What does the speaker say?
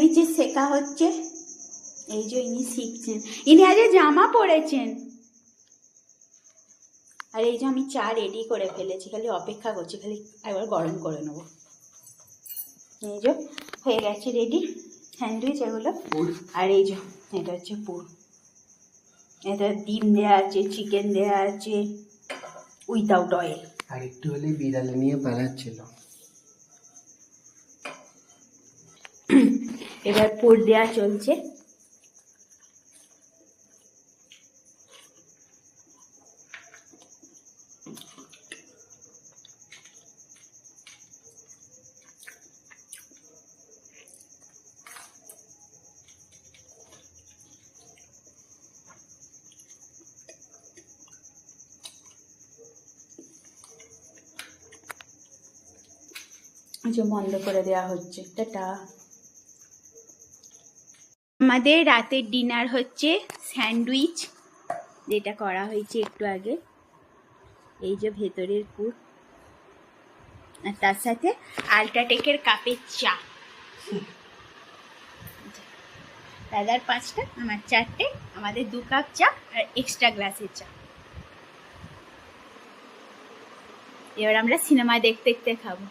স্যান্ডউইচের শেখা হচ্ছে। এই যে ইনি শিখছেন, ইনি আজ জামা পরেছেন। আর এই যে আমি চা রেডি করে ফেলেছি, খালি অপেক্ষা করছি, খালি একবার গরম করে নেবো। এই যে হয়ে গেছে রেডি স্যান্ডউইচ এগুলো। আর এই যে এটা হচ্ছে পুর, এটা ডিম দেওয়া আছে, চিকেন দেওয়া আছে উইদাউট অয়েল। আর একটু হলে বিড়ালে নিয়ে পালাচ্ছিল। এবার পুর দেওয়া চলছে। যে বন্ধ করে দেওয়া হচ্ছে। টাটা। আমাদের রাতের ডিনার হচ্ছে স্যান্ডউইচ, যেটা করা হয়েছে একটু আগে। এই যে ভেতরের পুর, আর তার সাথে আল্ট্রাটেকের কাপের চা। দাদার 5টা, আমার 4টে, আমাদের 2 কাপ চা আর এক্সট্রা গ্লাসের চা। এবার আমরা সিনেমা দেখতে দেখতে খাবো।